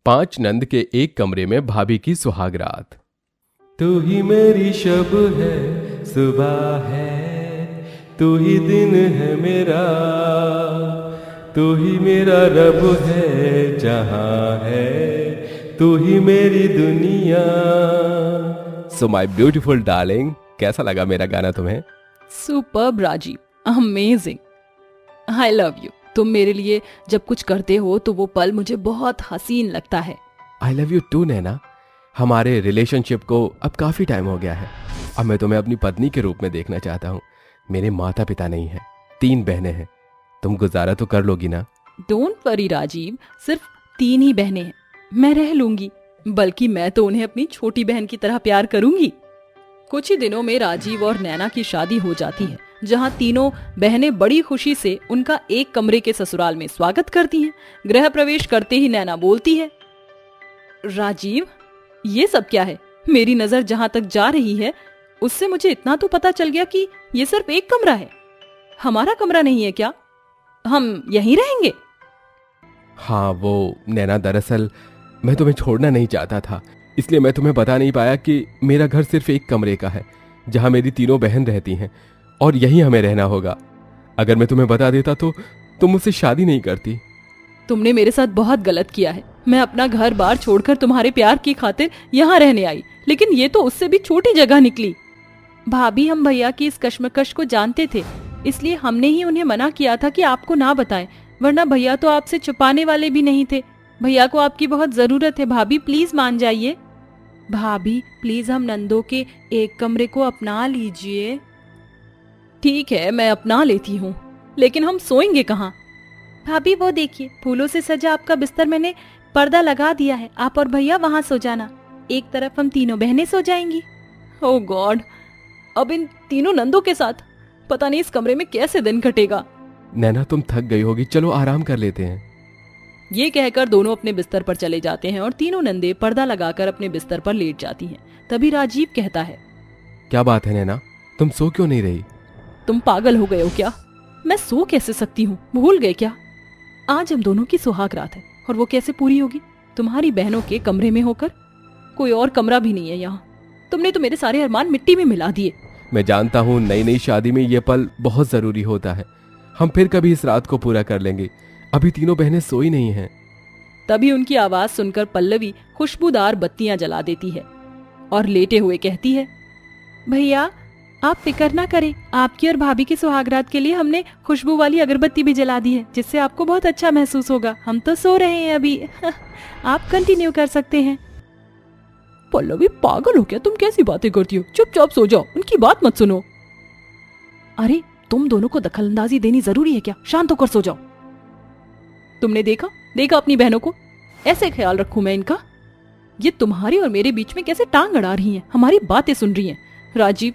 5 नंद के एक कमरे में भाभी की सुहागरात। तू ही मेरी शब है, सुबह है, तू ही दिन है मेरा, तू ही मेरा रब है, जहां है तू ही मेरी दुनिया। सो माय ब्यूटीफुल डार्लिंग, कैसा लगा मेरा गाना तुम्हें? Superb Rajeev, amazing, I love you. तुम मेरे लिए जब कुछ करते हो तो वो पल मुझे बहुत हसीन लगता है। आई लव यू टू नैना। हमारे रिलेशनशिप को अब काफी टाइम हो गया है। अब मैं तुम्हें अपनी पत्नी के रूप में देखना चाहता हूँ। मेरे माता पिता नहीं है, 3 बहनें हैं। तुम गुजारा तो कर लोगी ना? डोंट वरी राजीव, सिर्फ 3 ही बहनें हैं, मैं रह लूंगी। बल्कि मैं तो उन्हें अपनी छोटी बहन की तरह प्यार करूंगी। कुछ ही दिनों में राजीव और नैना की शादी हो जाती है, जहां तीनों बहनें बड़ी खुशी से उनका एक कमरे के ससुराल में स्वागत करती हैं। गृह प्रवेश करते ही नैना बोलती है, राजीव ये सब क्या है? मेरी नजर जहां तक जा रही है उससे मुझे इतना तो पता चल गया कि ये सिर्फ एक कमरा है। हमारा कमरा नहीं है क्या? हम यहीं रहेंगे? हाँ वो नैना, दरअसल मैं तुम्हें छोड़ना नहीं चाहता था, इसलिए मैं तुम्हें बता नहीं पाया कि मेरा घर सिर्फ एक कमरे का है, जहां मेरी तीनों बहन रहती हैं और यहीं हमें रहना होगा। अगर मैं तुम्हें बता देता तो तुम मुझसे शादी नहीं करती। तुमने मेरे साथ बहुत गलत किया है। मैं अपना घर बार छोड़कर तुम्हारे प्यार की खातिर यहाँ रहने आई, लेकिन ये तो उससे भी छोटी जगह निकली। भाभी, हम भैया की इस कश्मकश को जानते थे, इसलिए हमने ही उन्हें मना किया था कि आपको ना बताएं, वरना भैया तो आपसे छुपाने वाले भी नहीं थे। भैया को आपकी बहुत जरूरत है भाभी, प्लीज मान जाइए। भाभी प्लीज, हम नंदों के एक कमरे को अपना लीजिए। ठीक है, मैं अपना लेती हूँ, लेकिन हम सोएंगे कहाँ? भाभी वो देखिए, फूलों से सजा आपका बिस्तर मैंने पर्दा लगा दिया है, आप और भैया वहां सो जाना। एक तरफ हम तीनों बहनें सो जाएंगी। ओह गॉड, अब इन तीनों नंदों के साथ पता नहीं इस कमरे में कैसे दिन कटेगा। नैना तुम थक गई होगी, चलो आराम कर लेते हैं। ये कहकर दोनों अपने बिस्तर पर चले जाते हैं और तीनों नंदे पर्दा लगाकर अपने बिस्तर पर लेट जाती हैं। तभी राजीव कहता है, क्या बात है नैना, तुम सो क्यों नहीं रही? तुम पागल हो गए हो क्या? मैं सो कैसे सकती हूँ? भूल गए क्या? आज हम दोनों की सुहाग रात है और वो कैसे पूरी होगी? तुम्हारी बहनों के कमरे में होकर। कोई और कमरा भी नहीं है यहाँ। तुमने तो मेरे सारे अरमान मिट्टी में मिला दिए। मैं जानता हूँ नई नई शादी में ये पल बहुत जरूरी होता है। हम फिर कभी इस रात को पूरा कर लेंगे। अभी तीनों बहनें सोई नहीं हैं। तभी उनकी आवाज सुनकर पल्लवी खुशबूदार बत्तियां जला देती है और लेटे हुए कहती है, भैया आप फिक्र ना करें, आपकी और भाभी की सुहागरात के लिए हमने खुशबू वाली अगरबत्ती भी जला दी है, जिससे आपको बहुत अच्छा महसूस होगा। हम तो सो रहे हैं अभी। आप कंटिन्यू कर सकते हैं। पल्लवी पागल हो क्या? तुम कैसी बातें करती हो? चुपचाप सो जाओ, उनकी बात मत सुनो। अरे तुम दोनों को दखलंदाजी देनी जरूरी है क्या? शांत होकर सो जाओ। तुमने देखा अपनी बहनों को? ऐसे ख्याल रखूं मैं इनका? ये तुम्हारी और मेरे बीच में कैसे टांग अड़ा रही हैं, हमारी बातें सुन रही हैं। Rajiv,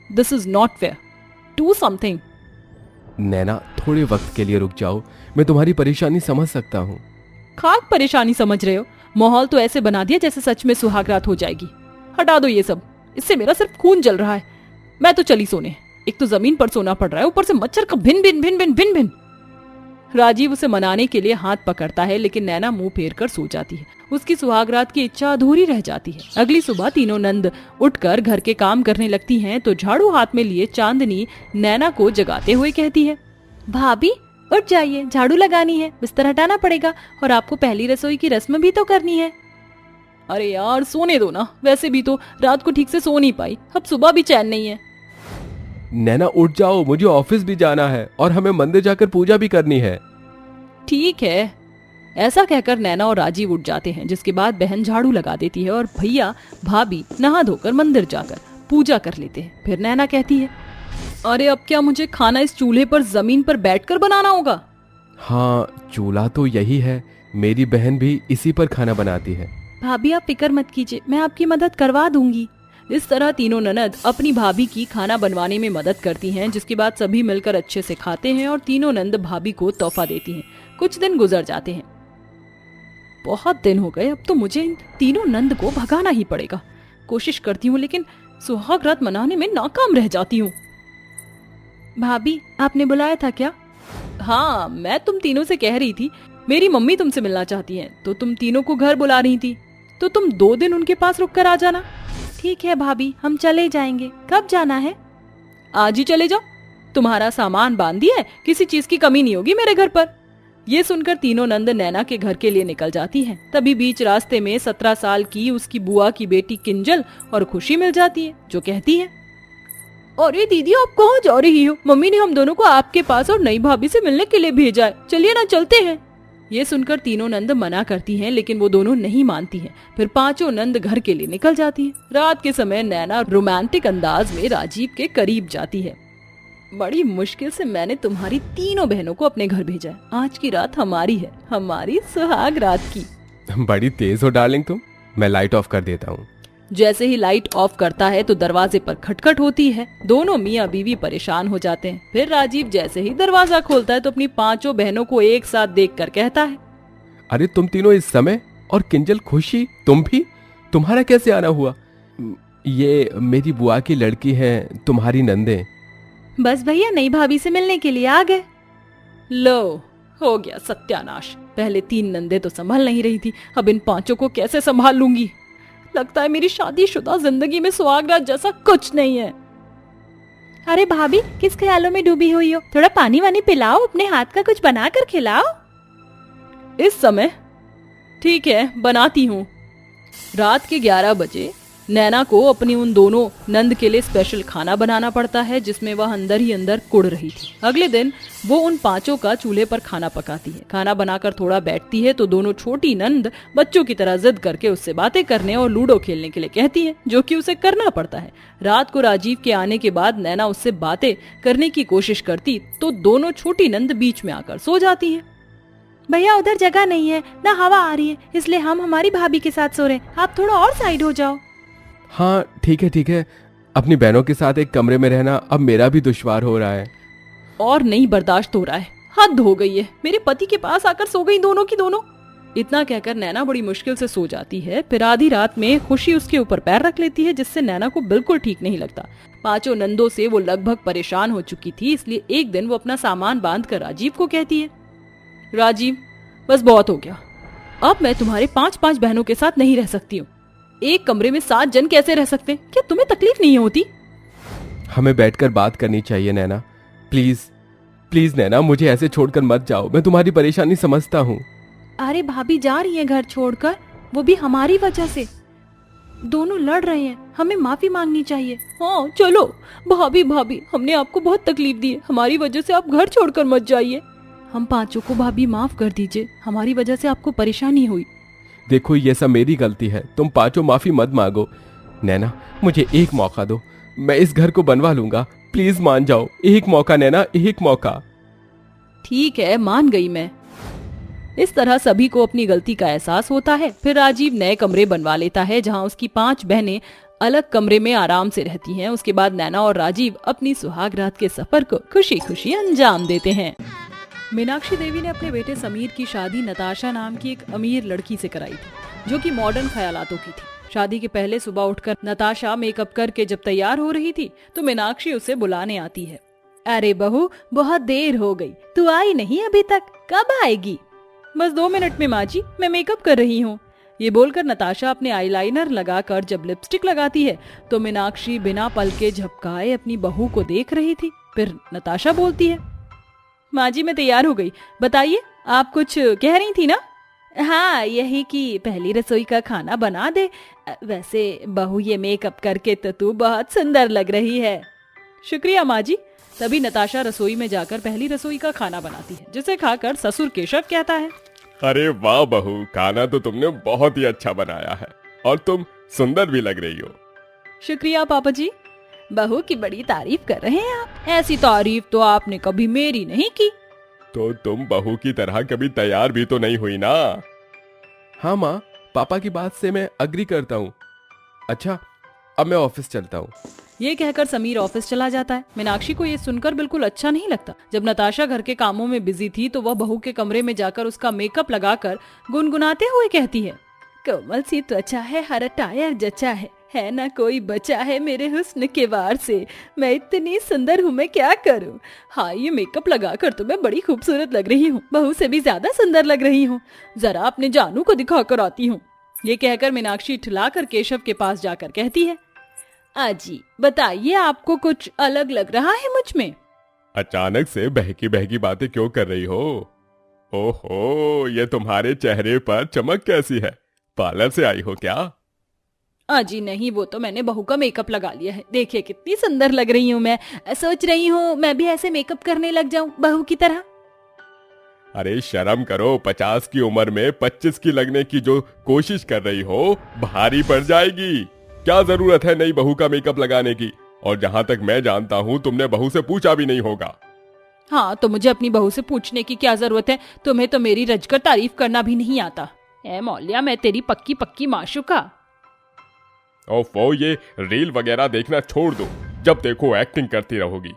this is not fair, do something. Naina थोड़े वक्त के लिए रुक जाओ, मैं तुम्हारी परेशानी समझ सकता हूँ। खाक परेशानी समझ रहे हो? माहौल तो ऐसे बना दिया जैसे सच में सुहागरात हो जाएगी। हटा दो ये सब, इससे मेरा सिर्फ खून जल रहा है। मैं तो चली सोने। एक तो जमीन पर सोना पड़ रहा है, ऊपर से मच्छर का भिन भिन भिन भिन भिन भिन। राजीव उसे मनाने के लिए हाथ पकड़ता है, लेकिन नैना मुंह फेर कर सो जाती है। उसकी सुहागरात की इच्छा अधूरी रह जाती है। अगली सुबह तीनों नंद उठकर घर के काम करने लगती हैं तो झाड़ू हाथ में लिए चांदनी नैना को जगाते हुए कहती है, भाभी उठ जाइए, झाड़ू लगानी है, बिस्तर हटाना पड़ेगा और आपको पहली रसोई की रस्म भी तो करनी है। अरे यार सोने दो ना, वैसे भी तो रात को ठीक से सो नहीं पाई, अब सुबह भी चैन नहीं है। नैना उठ जाओ, मुझे ऑफिस भी जाना है और हमें मंदिर जाकर पूजा भी करनी है। ठीक है। ऐसा कहकर नैना और राजीव उठ जाते हैं, जिसके बाद बहन झाड़ू लगा देती है और भैया भाभी नहा धोकर मंदिर जाकर पूजा कर लेते हैं। फिर नैना कहती है, अरे अब क्या मुझे खाना इस चूल्हे पर जमीन पर बैठकर बनाना होगा? हाँ चूल्हा तो यही है, मेरी बहन भी इसी पर खाना बनाती है। भाभी आप फिक्र मत कीजिए, मैं आपकी मदद करवा दूंगी। इस तरह तीनों ननद अपनी भाभी की खाना बनवाने में मदद करती हैं, जिसके बाद सभी मिलकर अच्छे से खाते हैं और तीनों नंद भाभी को तोहफा देती हैं। कुछ दिन गुजर जाते हैं। बहुत दिन हो गए, अब तो मुझे इन तीनों नंद को भगाना ही पड़ेगा। कोशिश करती हूँ लेकिन सुहागरात मनाने में नाकाम रह जाती हूँ। भाभी आपने बुलाया था क्या? हाँ, मैं तुम तीनों से कह रही थी मेरी मम्मी तुमसे मिलना चाहती हैं, तो तुम तीनों को घर बुला रही थी, तो तुम 2 दिन उनके पास रुक कर आ जाना। ठीक है भाभी, हम चले जाएंगे। कब जाना है? आज ही चले जाओ। तुम्हारा सामान बांध दिया है, किसी चीज की कमी नहीं होगी मेरे घर पर। ये सुनकर तीनों नंद नैना के घर के लिए निकल जाती हैं। तभी बीच रास्ते में 17 साल की उसकी बुआ की बेटी किंजल और खुशी मिल जाती है, जो कहती है, अरे दीदी आप कहाँ जा रही हो? मम्मी ने हम दोनों को आपके पास और नई भाभी से मिलने के लिए भेजा है, चलिए ना चलते हैं। ये सुनकर तीनों नंद मना करती हैं, लेकिन वो दोनों नहीं मानती हैं। फिर पांचों नंद घर के लिए निकल जाती हैं। रात के समय नैना रोमांटिक अंदाज में राजीव के करीब जाती है। बड़ी मुश्किल से मैंने तुम्हारी तीनों बहनों को अपने घर भेजा है। आज की रात हमारी है, हमारी सुहाग रात की। बड़ी तेज हो डार्लिंग तुम। मैं लाइट ऑफ कर देता हूँ। जैसे ही लाइट ऑफ करता है तो दरवाजे पर खटखट होती है। दोनों मियाँ बीवी परेशान हो जाते हैं। फिर राजीव जैसे ही दरवाजा खोलता है तो अपनी पांचों बहनों को एक साथ देखकर कहता है, अरे तुम तीनों इस समय, और किंजल, खुशी, तुम भी? तुम्हारा कैसे आना हुआ? ये मेरी बुआ की लड़की है, तुम्हारी नंदे। बस भैया नई भाभी से मिलने के लिए आ गए। लो, हो गया सत्यानाश। पहले 3 नंदे तो संभल नहीं रही थी, अब इन पांचों को कैसे संभाल लूंगी। लगता है मेरी शादीशुदा जिंदगी में सुहागरात जैसा कुछ नहीं है। अरे भाभी किस ख्यालों में डूबी हुई हो? थोड़ा पानी वानी पिलाओ, अपने हाथ का कुछ बना कर खिलाओ। इस समय? ठीक है, बनाती हूँ। रात के 11 बजे नैना को अपनी उन दोनों नंद के लिए स्पेशल खाना बनाना पड़ता है, जिसमें वह अंदर ही अंदर कुड़ रही थी। अगले दिन वो उन पांचों का चूल्हे पर खाना पकाती है। खाना बनाकर थोड़ा बैठती है तो दोनों छोटी नंद बच्चों की तरह जिद करके उससे बातें करने और लूडो खेलने के लिए कहती है, जो कि उसे करना पड़ता है। रात को राजीव के आने के बाद नैना उससे बातें करने की कोशिश करती तो दोनों छोटी नंद बीच में आकर सो जाती है। भैया उधर जगह नहीं है, ना हवा आ रही है, इसलिए हम हमारी भाभी के साथ सो रहे हैं। आप थोड़ा और साइड हो जाओ। हाँ ठीक है। अपनी बहनों के साथ एक कमरे में रहना अब मेरा भी दुश्वार हो रहा है। और नहीं बर्दाश्त हो रहा है, हद हो गई है। मेरे पति के पास आकर सो गई दोनों की दोनों। इतना कहकर नैना बड़ी मुश्किल से सो जाती है। फिर आधी रात में खुशी उसके ऊपर पैर रख लेती है, जिससे नैना को बिल्कुल ठीक नहीं लगता। पांचों नंदों से वो लगभग परेशान हो चुकी थी, इसलिए एक दिन वो अपना सामान बांध कर राजीव को कहती है, राजीव बस बहुत हो गया, अब मैं तुम्हारे 5-5 बहनों के साथ नहीं रह सकती हूँ। एक कमरे में 7 जन कैसे रह सकते? क्या तुम्हें तकलीफ नहीं होती? हमें बैठकर बात करनी चाहिए नैना। प्लीज नैना, मुझे ऐसे छोड़कर मत जाओ। मैं तुम्हारी परेशानी समझता हूँ। अरे भाभी जा रही है घर छोड़कर, वो भी हमारी वजह से। दोनों लड़ रहे हैं, हमें माफी मांगनी चाहिए। हाँ चलो। भाभी हमने आपको बहुत तकलीफ दी है, हमारी वजह से आप घर छोड़कर मत जाइए। हम पांचों को भाभी माफ कर दीजिए, हमारी वजह से आपको परेशानी हुई। देखो ये सब मेरी गलती है, तुम पांचों माफी मत मांगो। नैना मुझे एक मौका दो, मैं इस घर को बनवा लूंगा। प्लीज मान जाओ, एक मौका नैना, एक मौका। ठीक है, मान गई मैं। इस तरह सभी को अपनी गलती का एहसास होता है। फिर राजीव नए कमरे बनवा लेता है, जहां उसकी 5 बहनें अलग कमरे में आराम से रहती हैं। उसके बाद नैना और राजीव अपनी सुहाग रात के सफर को खुशी खुशी अंजाम देते हैं। मीनाक्षी देवी ने अपने बेटे समीर की शादी नताशा नाम की एक अमीर लड़की से कराई थी, जो कि मॉडर्न ख्यालातों की थी। शादी के पहले सुबह उठकर नताशा मेकअप करके जब तैयार हो रही थी तो मीनाक्षी उसे बुलाने आती है। अरे बहू, बहुत देर हो गई, तू आई नहीं अभी तक, कब आएगी? बस 2 मिनट में माँ जी, मैं मेकअप कर रही हूँ। ये बोलकर नताशा अपने आईलाइनर लगाकर जब लिपस्टिक लगाती है तो मीनाक्षी बिना पलके झपकाए अपनी बहू को देख रही थी। फिर नताशा बोलती है, माँ जी मैं तैयार हो गई, बताइए आप कुछ कह रही थी ना? हाँ, यही कि पहली रसोई का खाना बना दे। वैसे बहू ये मेकअप करके तो तू बहुत सुंदर लग रही है। शुक्रिया माँ जी। तभी नताशा रसोई में जाकर पहली रसोई का खाना बनाती है, जिसे खाकर ससुर केशव कहता है, अरे वाह बहू, खाना तो तुमने बहुत ही अच्छा बनाया है और तुम सुंदर भी लग रही हो। शुक्रिया पापा जी। बहू की बड़ी तारीफ कर रहे हैं आप, ऐसी तारीफ तो आपने कभी मेरी नहीं की। तो तुम बहू की तरह कभी तैयार भी तो नहीं हुई ना? हाँ माँ, पापा की बात से मैं अग्री करता हूँ। अच्छा, अब मैं ऑफिस चलता हूँ। ये कहकर समीर ऑफिस चला जाता है। मीनाक्षी को ये सुनकर बिल्कुल अच्छा नहीं लगता। जब नताशा घर के कामों में बिजी थी तो वह बहू के कमरे में जाकर उसका मेकअप लगाकर गुनगुनाते हुए कहती है, कोमल सी त्वचा है, हर टायर जचा है, है ना कोई बचा है मेरे हुस्न के वार से। मैं इतनी सुंदर हूँ, मैं क्या करूँ। हाँ, ये मेकअप लगा कर तो मैं बड़ी खूबसूरत लग रही हूँ, बहू से भी ज्यादा सुंदर लग रही हूँ। जरा अपने जानू को दिखा कर आती हूँ। ये कहकर मीनाक्षी ठिलाकर केशव के पास जाकर कहती है, आजी बताइए, आपको कुछ अलग लग रहा है मुझ में? अचानक से बहकी बहकी बातें क्यों कर रही हो? ओहो, ये तुम्हारे चेहरे पर चमक कैसी है? पार्लर से आई हो क्या? अजी नहीं, वो तो मैंने बहू का मेकअप लगा लिया है। देखिए कितनी सुंदर लग रही हूँ मैं। सोच रही हूँ मैं भी ऐसे मेकअप करने लग जाऊं बहू की तरह। अरे शर्म करो, 50 की उम्र में 25 की लगने की जो कोशिश कर रही हो, भारी पड़ जाएगी। क्या जरूरत है नई बहू का मेकअप लगाने की? और जहां तक मैं जानता हूं, तुमने बहू से पूछा भी नहीं होगा। हाँ, तो मुझे अपनी बहू से पूछने की क्या जरूरत है? तुम्हें तो मेरी रजकर तारीफ करना भी नहीं आता। ए मौलिया, मैं तेरी पक्की पक्की माशूका। ओफो, ये रील वगैरह देखना छोड़ दो, जब देखो एक्टिंग करती रहोगी।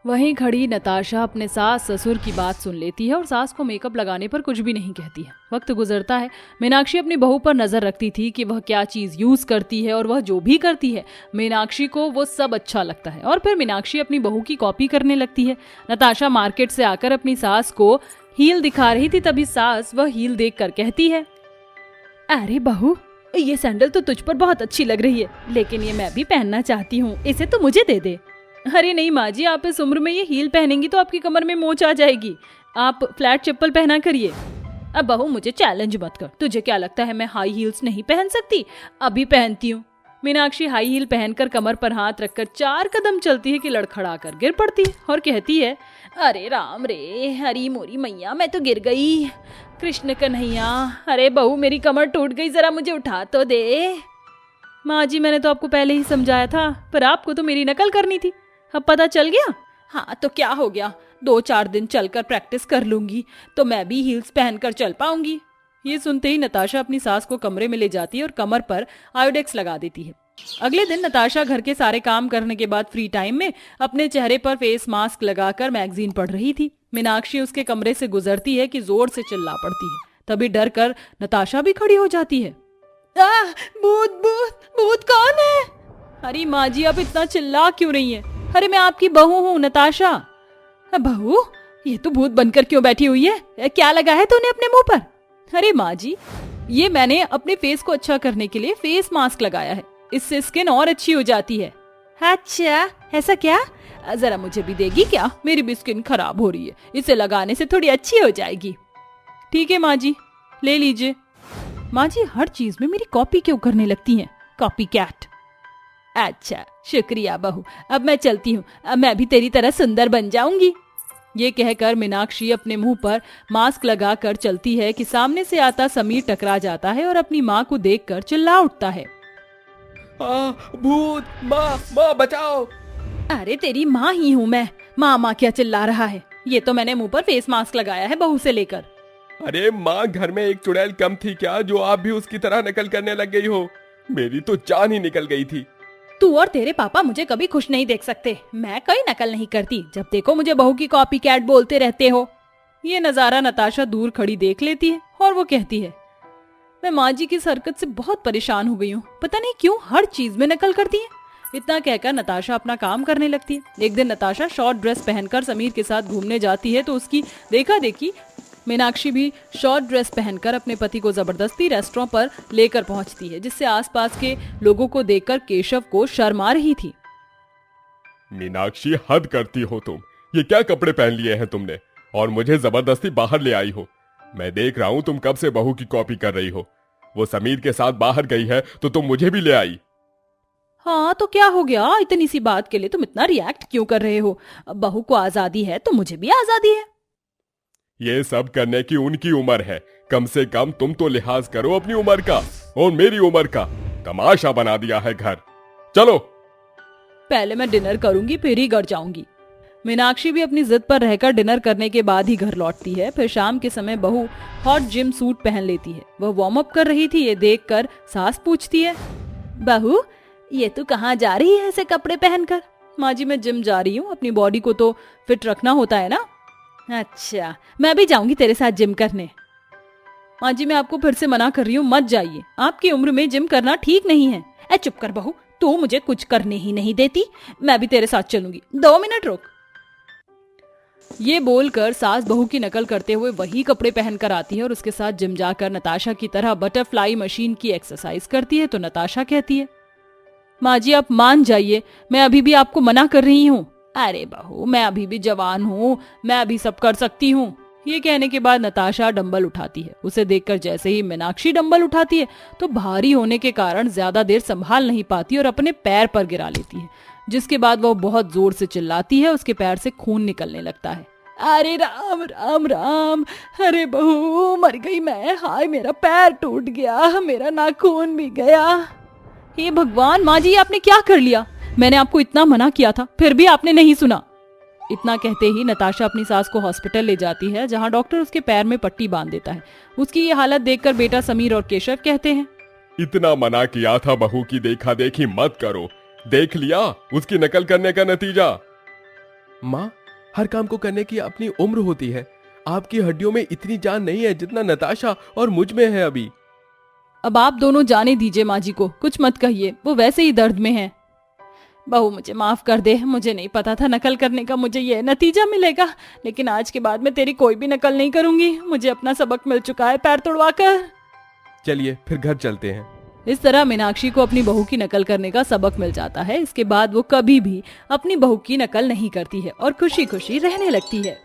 वहीं खड़ी नताशा अपने सास ससुर की बात सुन लेती है और सास को मेकअप लगाने पर कुछ भी नहीं कहती है। वक्त गुजरता है। मीनाक्षी अपनी बहू पर नजर रखती थी कि वह क्या चीज यूज करती है, और वह जो भी करती है मीनाक्षी को वो सब अच्छा लगता है। और फिर मीनाक्षी अपनी बहू की कॉपी करने लगती है। नताशा मार्केट से आकर अपनी सास को हील दिखा रही थी, तभी सास वह हील देख कर कहती है, अरे बहू, ये सैंडल तो तुझ पर बहुत अच्छी लग रही है, लेकिन ये मैं भी पहनना चाहती हूँ, इसे तो मुझे दे दे। अरे नहीं माँ जी, आप इस उम्र में ये हील पहनेंगी तो आपकी कमर में मोच आ जाएगी। आप फ्लैट चप्पल पहना करिए। अब बहू मुझे चैलेंज मत कर। तुझे क्या लगता है मैं हाई हील्स नहीं पहन सकती? अभी पहनती हूँ। मीनाक्षी हाई हील पहनकर कमर पर हाथ रखकर 4 कदम चलती है कि लड़खड़ा कर गिर पड़ती है और कहती है, अरे राम रे, हरी मोरी मैया, मैं तो गिर गई। कृष्ण कन्हैया, अरे बहू मेरी कमर टूट गई, जरा मुझे उठा तो दे। माँ जी, मैंने तो आपको पहले ही समझाया था, पर आपको तो मेरी नकल करनी थी। अब पता चल गया? हाँ तो क्या हो गया, 2-4 दिन चलकर प्रैक्टिस कर लूंगी तो मैं भी हील्स पहनकर चल पाऊंगी। ये सुनते ही नताशा अपनी सास को कमरे में ले जाती है और कमर पर आयोडेक्स लगा देती है। अगले दिन नताशा घर के सारे काम करने के बाद फ्री टाइम में अपने चेहरे पर फेस मास्क लगाकर मैगजीन पढ़ रही थी। मीनाक्षी उसके कमरे से गुजरती है कि जोर से चिल्ला पड़ती है। तभी डर कर नताशा भी खड़ी हो जाती है। भूत भूत भूत कौन है? अरे माँ जी, आप इतना चिल्ला क्यों रही है? अरे मैं आपकी बहू हूँ नताशा। बहू, ये तो भूत बनकर क्यों बैठी हुई है? क्या लगा है तूने अपने मुंह पर? अरे माँ जी, ये मैंने अपने फेस को अच्छा करने के लिए फेस मास्क लगाया है, इससे स्किन और अच्छी हो जाती है। अच्छा, ऐसा क्या? जरा मुझे भी देगी क्या? मेरी भी स्किन खराब हो रही है, इसे लगाने से थोड़ी अच्छी हो जाएगी। ठीक है माँ जी, ले लीजिए। माँ जी हर चीज में मेरी कॉपी क्यों करने लगती हैं? Copy cat. अच्छा शुक्रिया बहू, अब मैं चलती हूँ, अब मैं भी तेरी तरह सुंदर बन जाऊंगी। ये कहकर मीनाक्षी अपने मुंह पर मास्क लगा कर चलती है कि सामने से आता समीर टकरा जाता है और अपनी माँ को देखकर चिल्ला उठता है, भूत, माँ बचाओ। अरे तेरी माँ ही हूँ मैं, माँ क्या चिल्ला रहा है? ये तो मैंने मुंह पर फेस मास्क लगाया है बहू से लेकर। अरे माँ, घर में एक चुड़ैल कम थी क्या जो आप भी उसकी तरह नकल करने लग गई हो? मेरी तो जान ही निकल गई थी। तू और तेरे पापा मुझे कभी खुश नहीं देख सकते। मैं कोई नकल नहीं करती, जब देखो मुझे बहू की कॉपी कैट बोलते रहते हो। ये नजारा नताशा दूर खड़ी देख लेती है और वो कहती है, मैं माँ जी की इस हरकत से बहुत परेशान हो गई हूँ, पता नहीं क्यों हर चीज में नकल करती है। इतना कहकर नताशा अपना काम करने लगती है। एक दिन नताशा शॉर्ट ड्रेस पहनकर समीर के साथ घूमने जाती है तो उसकी देखा देखी मीनाक्षी भी शॉर्ट ड्रेस पहनकर अपने पति को जबरदस्ती रेस्टोरेंट पर लेकर पहुंचती है, जिससे आसपास के लोगों को देखकर केशव को शर्म आ रही थी। मीनाक्षी, हद करती हो तुम। ये क्या कपड़े पहन लिए हैं तुमने और मुझे जबरदस्ती बाहर ले आई हो? मैं देख रहा हूं तुम कब से बहू की कॉपी कर रही हो। वो समीर के साथ बाहर गई है तो तुम मुझे भी ले आई। हाँ तो क्या हो गया, इतनी सी बात के लिए तुम इतना रिएक्ट क्यों कर रहे हो? बहू को आजादी है तो मुझे भी आजादी है। ये सब करने की उनकी उम्र है, कम से कम तुम तो लिहाज करो अपनी उम्र का। और मेरी उम्र का तमाशा बना दिया है घर। चलो। पहले मैं डिनर करूंगी फिर ही घर जाऊंगी। मीनाक्षी भी अपनी जिद पर रहकर डिनर करने के बाद ही घर लौटती है। फिर शाम के समय बहू हॉट जिम सूट पहन लेती है। वह वार्म अप कर रही थी, ये देखकर सास पूछती है, बहू ये तू कहाँ जा रही है ऐसे कपड़े पहनकर? माँ जी मैं जिम जा रही हूँ, अपनी बॉडी को तो फिट रखना होता है ना। अच्छा, मैं भी जाऊंगी तेरे साथ जिम करने। माँ जी मैं आपको फिर से मना कर रही हूँ, मत जाइए, आपकी उम्र में जिम करना ठीक नहीं है। ए चुप कर बहू, तू मुझे कुछ करने ही नहीं देती। मैं भी तेरे साथ चलूंगी, 2 मिनट रुक। ये बोलकर सास बहू की नकल करते हुए वही कपड़े पहनकर आती है और उसके साथ जिम जाकर नताशा की तरह बटरफ्लाई मशीन की एक्सरसाइज करती है। तो नताशा कहती है, माँ जी आप मान जाइए, मैं अभी भी आपको मना कर रही हूँ। अरे बहू, मैं अभी भी जवान हूँ, मैं अभी सब कर सकती हूँ। ये कहने के बाद नताशा डंबल उठाती है। उसे देखकर जैसे ही मीनाक्षी डंबल उठाती है तो भारी होने के कारण ज्यादा देर संभाल नहीं पाती और अपने पैर पर गिरा लेती है, जिसके बाद वह बहुत जोर से चिल्लाती है। उसके पैर से खून निकलने लगता है। अरे राम राम राम, अरे बहू मर गई मैं, हाय मेरा पैर टूट गया, मेरा नाखून भी गया। हे भगवान, माँ जी आपने क्या कर लिया? मैंने आपको इतना मना किया था, फिर भी आपने नहीं सुना। इतना कहते ही नताशा अपनी सास को हॉस्पिटल ले जाती है, जहां डॉक्टर उसके पैर में पट्टी बांध देता है। उसकी ये हालत देखकर बेटा समीर और केशव कहते हैं, इतना मना किया था बहू की देखा देखी मत करो, देख लिया उसकी नकल करने का नतीजा। माँ, हर काम को करने की अपनी उम्र होती है। आपकी हड्डियों में इतनी जान नहीं है जितना नताशा और मुझ में है अभी। अब आप दोनों जाने दीजिए माँ जी को, कुछ मत कहिए, वो वैसे ही दर्द में है। बहू मुझे माफ कर दे, मुझे नहीं पता था नकल करने का मुझे ये नतीजा मिलेगा, लेकिन आज के बाद मैं तेरी कोई भी नकल नहीं करूंगी। मुझे अपना सबक मिल चुका है पैर तोड़वाकर। चलिए फिर घर चलते हैं। इस तरह मीनाक्षी को अपनी बहू की नकल करने का सबक मिल जाता है। इसके बाद वो कभी भी अपनी बहू की नकल नहीं करती है और खुशी खुशी रहने लगती है।